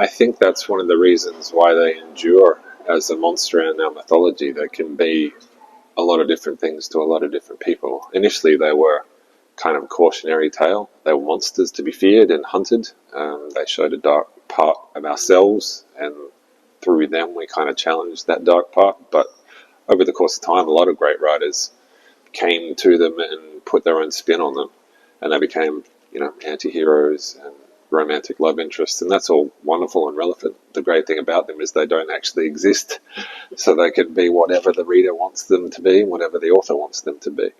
I think that's one of the reasons why they endure as a monster in our mythology. They can be a lot of different things to a lot of different people. Initially, they were kind of a cautionary tale. They were monsters to be feared and hunted. They showed a dark part of ourselves, and through them, we kind of challenged that dark part. But over the course of time, a lot of great writers came to them and put their own spin on them, and they became, anti-heroes and romantic love interests, and that's all wonderful and relevant. The great thing about them is they don't actually exist, so they can be whatever the reader wants them to be, whatever the author wants them to be.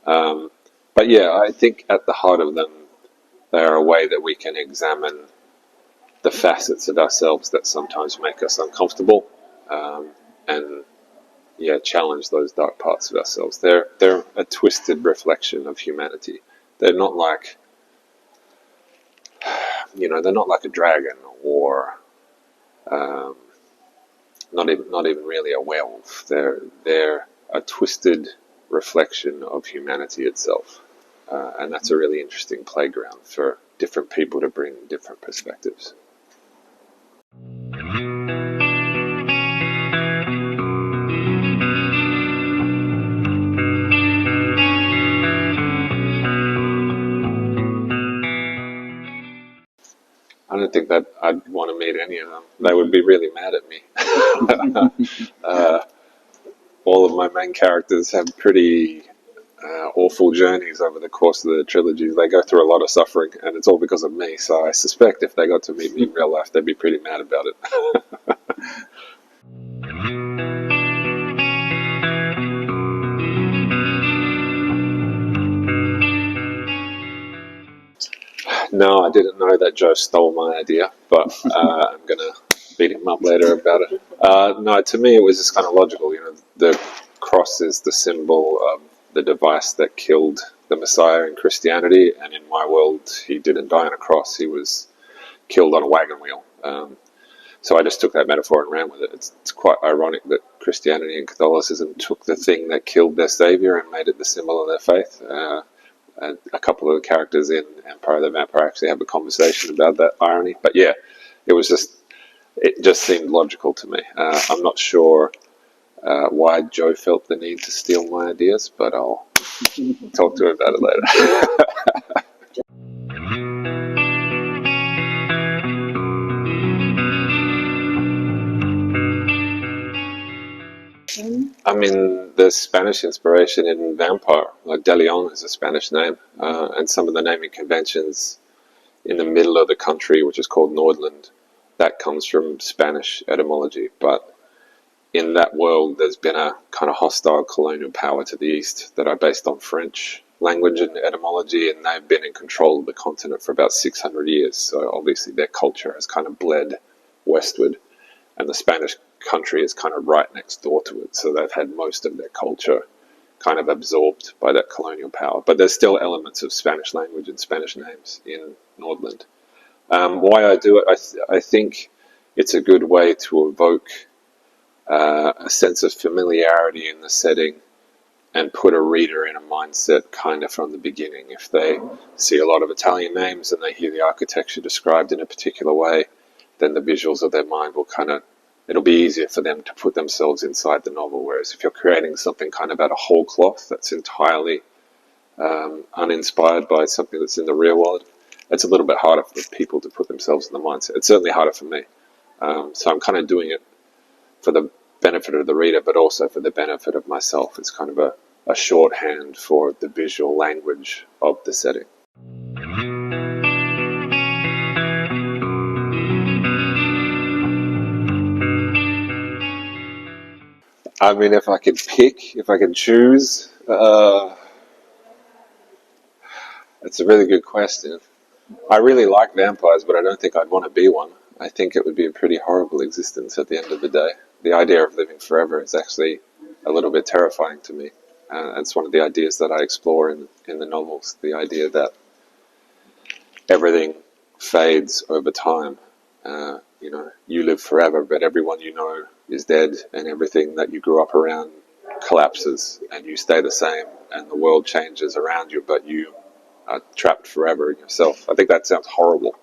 But yeah, I think at the heart of them, they are a way that we can examine the facets of ourselves that sometimes make us uncomfortable, and challenge those dark parts of ourselves. They're a twisted reflection of humanity. They're not like, they're not like a dragon or not even really a werewolf. They're a twisted reflection of humanity itself, and that's a really interesting playground for different people to bring different perspectives. I don't think that I'd want to meet any of them. They would be really mad at me. All of my main characters have pretty awful journeys over the course of the trilogies. They go through a lot of suffering, and it's all because of me. So I suspect if they got to meet me in real life, they'd be pretty mad about it. No, I didn't know that Joe stole my idea, but I'm going to beat him up later about it. No, to me it was just kind of logical. The cross is the symbol of the device that killed the Messiah in Christianity, and in my world he didn't die on a cross, he was killed on a wagon wheel. So I just took that metaphor and ran with it. It's quite ironic that Christianity and Catholicism took the thing that killed their savior and made it the symbol of their faith. And a couple of the characters in Empire of the Vampire actually have a conversation about that irony. But yeah, it just seemed logical to me. I'm not sure why Joe felt the need to steal my ideas, but I'll talk to him about it later. I mean, there's Spanish inspiration in Vampire. Like De Leon is a Spanish name, and some of the naming conventions in the middle of the country, which is called Nordland, that comes from Spanish etymology. But in that world, there's been a kind of hostile colonial power to the east that are based on French language and etymology, and they've been in control of the continent for about 600 years. So obviously their culture has kind of bled westward, and the Spanish country is kind of right next door to it. So they've had most of their culture kind of absorbed by that colonial power. But there's still elements of Spanish language and Spanish names in Nordland. Why I do it, I think it's a good way to evoke a sense of familiarity in the setting and put a reader in a mindset kind of from the beginning. If they see a lot of Italian names and they hear the architecture described in a particular way, then the visuals of their mind will it'll be easier for them to put themselves inside the novel. Whereas if you're creating something kind of out of whole cloth that's entirely uninspired by something that's in the real world, it's a little bit harder for people to put themselves in the mindset. It's certainly harder for me. So I'm kind of doing it for the benefit of the reader, but also for the benefit of myself. It's kind of a shorthand for the visual language of the setting. I mean, if I could choose, it's a really good question. I really like vampires, but I don't think I'd want to be one. I think it would be a pretty horrible existence at the end of the day. The idea of living forever is actually a little bit terrifying to me. It's one of the ideas that I explore in the novels, the idea that everything fades over time. You live forever, but everyone you know is dead, and everything that you grew up around collapses, and you stay the same, and the world changes around you, but you are trapped forever in yourself. I think that sounds horrible,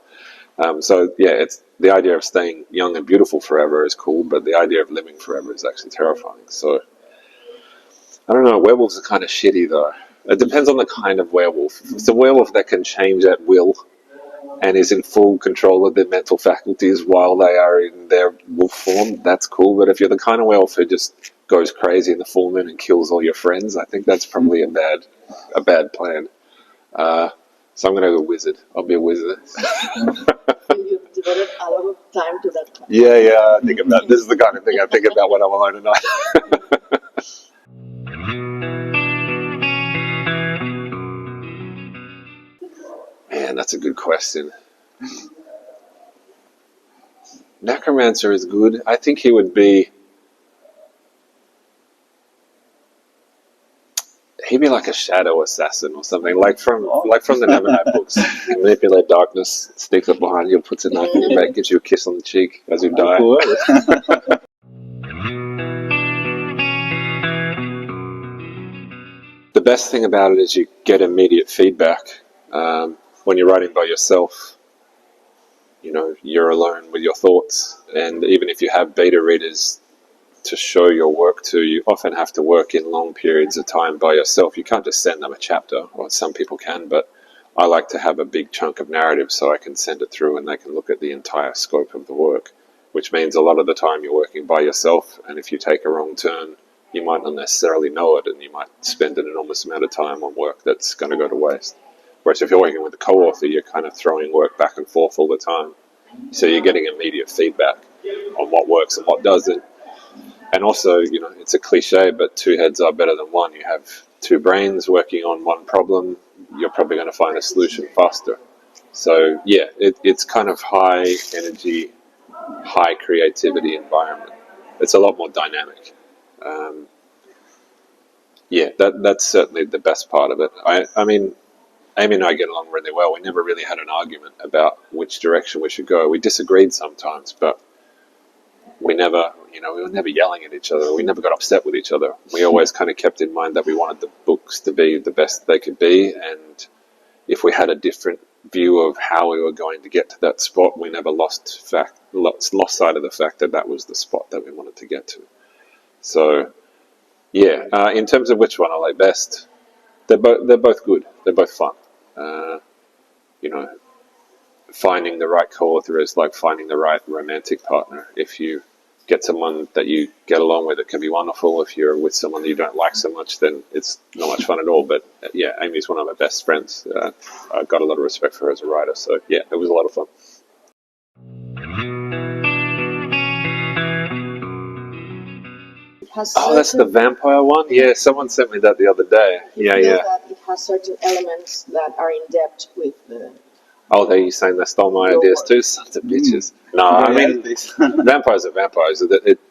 So yeah, it's the idea of staying young and beautiful forever is cool, but the idea of living forever is actually terrifying. So I don't know. Werewolves are kind of shitty though. It depends on the kind of werewolf. If it's a werewolf that can change at will and is in full control of their mental faculties while they are in their wolf form, that's cool. But if you're the kind of werewolf who just goes crazy in the full moon and kills all your friends, I think that's probably a bad plan. So I'm going to go wizard. I'll be a wizard. You've devoted a lot of time to that. Yeah. I think about this is the kind of thing I think about when I'm alone at night. Man, that's a good question. Necromancer is good. I think he would be. He'd be like a shadow assassin or something, like from the Nevernight books. He manipulate darkness, sneaks up behind you, puts a knife in your back, gives you a kiss on the cheek as you die. The best thing about it is you get immediate feedback. When you're writing by yourself, you're alone with your thoughts, and even if you have beta readers to show your work to, you often have to work in long periods of time by yourself. You can't just send them a chapter, or some people can, but I like to have a big chunk of narrative so I can send it through and they can look at the entire scope of the work, which means a lot of the time you're working by yourself, and if you take a wrong turn, you might not necessarily know it, and you might spend an enormous amount of time on work that's going to go to waste. Whereas if you're working with a co-author, you're kind of throwing work back and forth all the time. So you're getting immediate feedback on what works and what doesn't. And also, it's a cliche, but two heads are better than one. You have two brains working on one problem, you're probably going to find a solution faster. So, yeah, it's kind of high energy, high creativity environment. It's a lot more dynamic. That's certainly the best part of it. I mean, Amy and I get along really well. We never really had an argument about which direction we should go. We disagreed sometimes, but we were never yelling at each other. We never got upset with each other. We always kind of kept in mind that we wanted the books to be the best they could be, and if we had a different view of how we were going to get to that spot, we never lost sight of the fact that was the spot that we wanted to get to. So, yeah, in terms of which one I like best, they're both good. They're both fun. Finding the right co-author is like finding the right romantic partner. If you get someone that you get along with, it can be wonderful. If you're with someone that you don't like so much, then it's not much fun at all. But yeah, Amy's one of my best friends. I've got a lot of respect for her as a writer. So yeah, it was a lot of fun. That's the vampire one? Yeah, someone sent me that the other day. Yeah. That it has certain elements that are in depth with the... Oh, are you saying they stole my ideas too? Sons of bitches. No, I mean, vampires are vampires.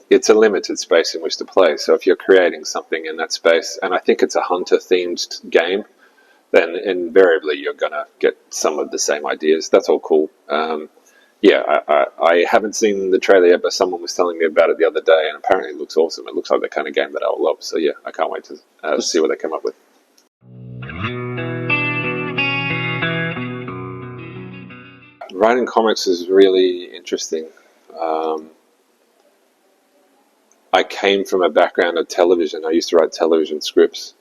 It's a limited space in which to play. So if you're creating something in that space, and I think it's a hunter-themed game, then invariably you're going to get some of the same ideas. That's all cool. I haven't seen the trailer yet, but someone was telling me about it the other day, and apparently it looks awesome. It looks like the kind of game that I will love. So yeah, I can't wait to see what they come up with. Writing comics is really interesting. I came from a background of television. I used to write television scripts,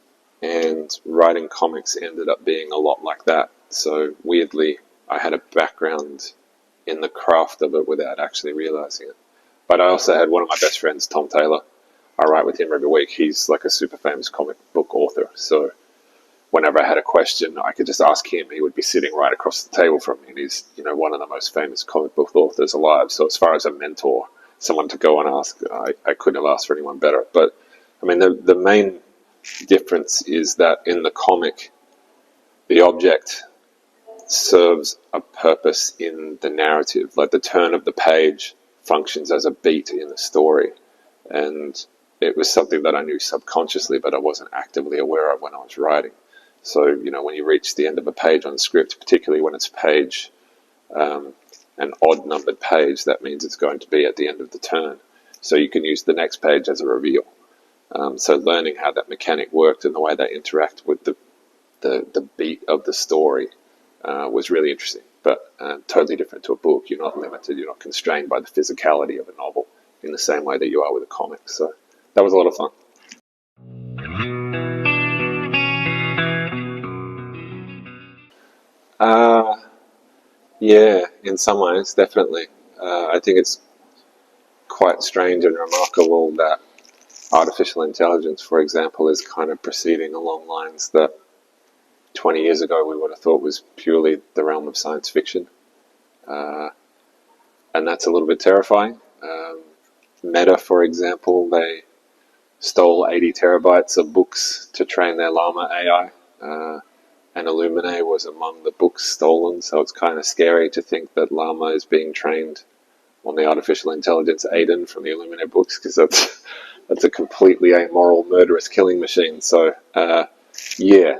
and writing comics ended up being a lot like that. So weirdly, I had a background in the craft of it without actually realizing it. But I also had one of my best friends, Tom Taylor. I write with him every week. He's like a super famous comic book author. So whenever I had a question, I could just ask him. He would be sitting right across the table from me. And he's, one of the most famous comic book authors alive. So as far as a mentor, someone to go and ask, I couldn't have asked for anyone better. But, I mean, the main difference is that in the comic, the object serves a purpose in the narrative. Like the turn of the page functions as a beat in the story. And it was something that I knew subconsciously, but I wasn't actively aware of when I was writing. So, when you reach the end of a page on script, particularly when it's page, an odd numbered page, that means it's going to be at the end of the turn. So you can use the next page as a reveal. So learning how that mechanic worked and the way they interact with the beat of the story was really interesting. but totally different to a book. You're not limited, you're not constrained by the physicality of a novel in the same way that you are with a comic. So that was a lot of fun. Yeah, in some ways, definitely. I think it's quite strange and remarkable that artificial intelligence, for example, is kind of proceeding along lines that 20 years ago we would have thought was purely the realm of science fiction. And that's a little bit terrifying. Meta, for example, they stole 80 terabytes of books to train their Llama AI. And Illumine was among the books stolen, so it's kind of scary to think that Llama is being trained on the artificial intelligence Aiden from the Illumine books, because that's a completely amoral, murderous killing machine. So, yeah,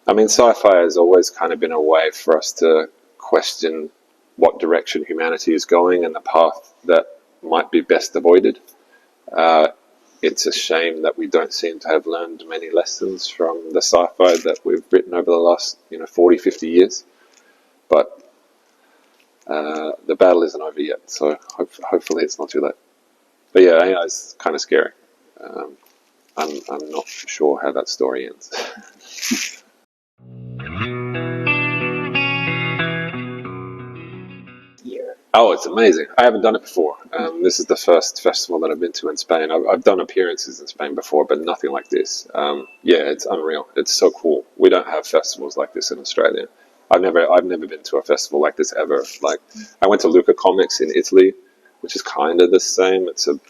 sci-fi has always kind of been a way for us to question what direction humanity is going and the path that might be best avoided. It's a shame that we don't seem to have learned many lessons from the sci-fi that we've written over the last 40, 50 years. But the battle isn't over yet, so hopefully it's not too late. But yeah, AI is kind of scary. I'm not sure how that story ends. Oh, it's amazing. I haven't done it before. This is the first festival that I've been to in Spain. I've done appearances in Spain before, but nothing like this. Yeah, it's unreal. It's so cool. We don't have festivals like this in Australia. I've never been to a festival like this ever. Like, I went to Lucca Comics in Italy, which is kind of the same. It's a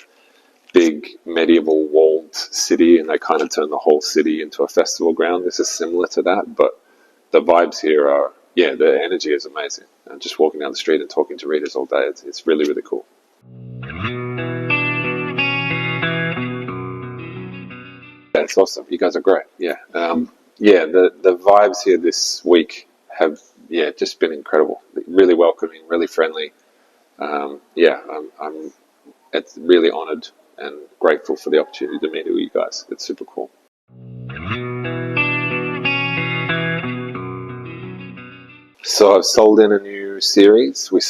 big medieval walled city, and they kind of turn the whole city into a festival ground. This is similar to that, but the vibes here are, yeah, the energy is amazing. Just walking down the street and talking to readers all day, it's really, really cool. Yeah, it's awesome. You guys are great. Yeah. Yeah, the vibes here this week have, just been incredible. Really welcoming, really friendly. I'm really honoured and grateful for the opportunity to meet with you guys. It's super cool. So I've sold in a new series. We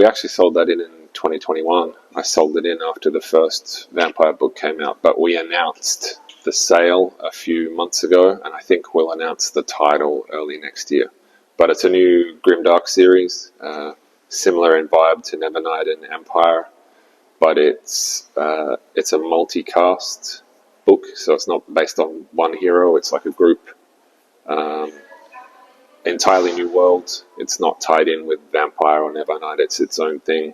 actually sold that in 2021. I sold it in after the first vampire book came out, but we announced the sale a few months ago, and I think we'll announce the title early next year. But it's a new Grimdark series, similar in vibe to Nevernight and Empire, but it's a multicast book, so it's not based on one hero. It's like a group. Entirely new world. It's not tied in with Vampire or Nevernight. It's its own thing.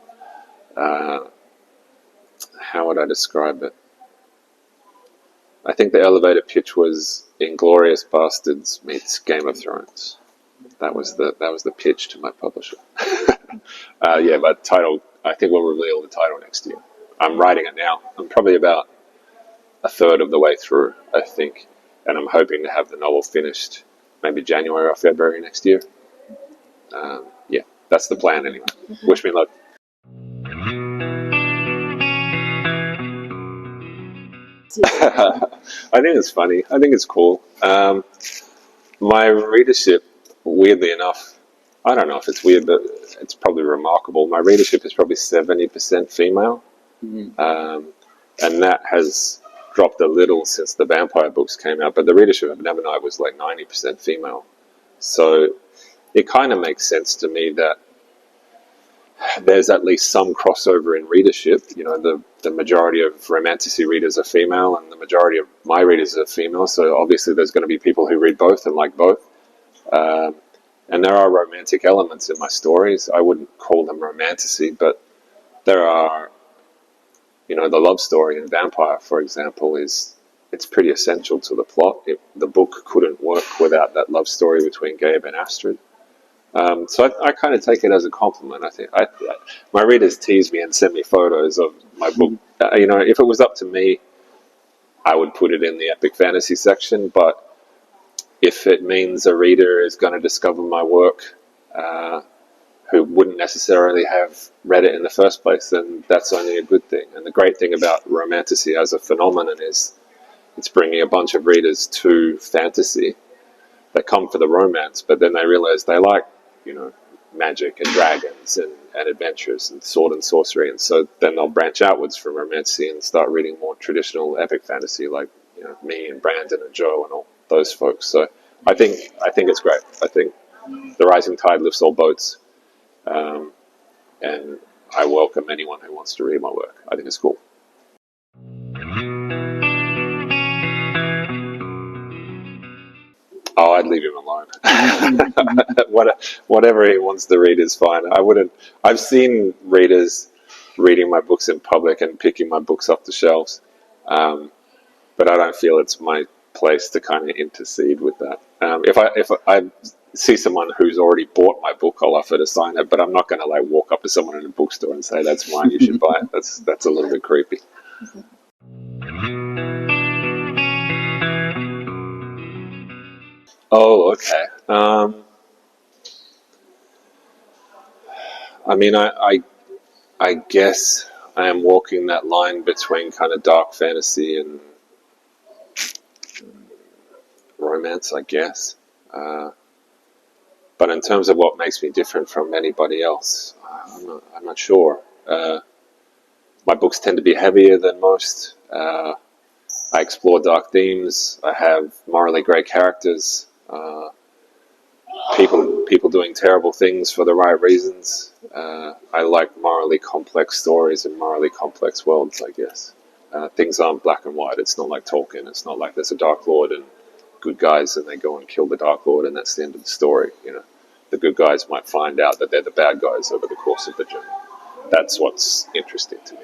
How would I describe it? I think the elevator pitch was Inglourious Bastards meets Game of Thrones. That was the pitch to my publisher. But title, I think we'll reveal the title next year. I'm writing it now. I'm probably about a third of the way through, I think, and I'm hoping to have the novel finished maybe January or February next year. That's the plan anyway. Wish me luck. I think it's funny. I think it's cool. My readership, weirdly enough, I don't know if it's weird, but it's probably remarkable. My readership is probably 70% female. And that has dropped a little since the vampire books came out, but the readership of Nevernight was like 90% female. So it kind of makes sense to me that there's at least some crossover in readership. The majority of romantasy readers are female, and the majority of my readers are female, so obviously there's going to be people who read both and like both. And there are romantic elements in my stories. I wouldn't call them romantasy, but there are, the love story in Vampire, for example, it's pretty essential to the plot. The book couldn't work without that love story between Gabe and Astrid. So I kind of take it as a compliment. I think my readers tease me and send me photos of my book. If it was up to me, I would put it in the epic fantasy section. But if it means a reader is going to discover my work who wouldn't necessarily have read it in the first place, then that's only a good thing. And the great thing about romantasy as a phenomenon is it's bringing a bunch of readers to fantasy that come for the romance, but then they realize they like magic and dragons and adventures and sword and sorcery, and so then they'll branch outwards from romantasy and start reading more traditional epic fantasy, like me and Brandon and Joe and all those folks. So I think it's great. I think the rising tide lifts all boats, and I welcome anyone who wants to read my work. I think it's cool. Oh, I'd leave him alone. Whatever he wants to read is fine. I wouldn't. I've seen readers reading my books in public and picking my books off the shelves, but I don't feel it's my place to kind of intercede with that. If I see someone who's already bought my book, I'll offer to sign it, but I'm not going to like walk up to someone in a bookstore and say, "That's mine, you should buy it." That's a little bit creepy. Oh, okay. I mean, I guess I am walking that line between kind of dark fantasy and romance, I guess. But in terms of what makes me different from anybody else, I'm not sure. My books tend to be heavier than most. I explore dark themes. I have morally grey characters. People doing terrible things for the right reasons. I like morally complex stories and morally complex worlds, I guess. Things aren't black and white. It's not like Tolkien. It's not like there's a Dark Lord and good guys and they go and kill the Dark Lord and that's the end of the story. The good guys might find out that they're the bad guys over the course of the journey. That's what's interesting to me.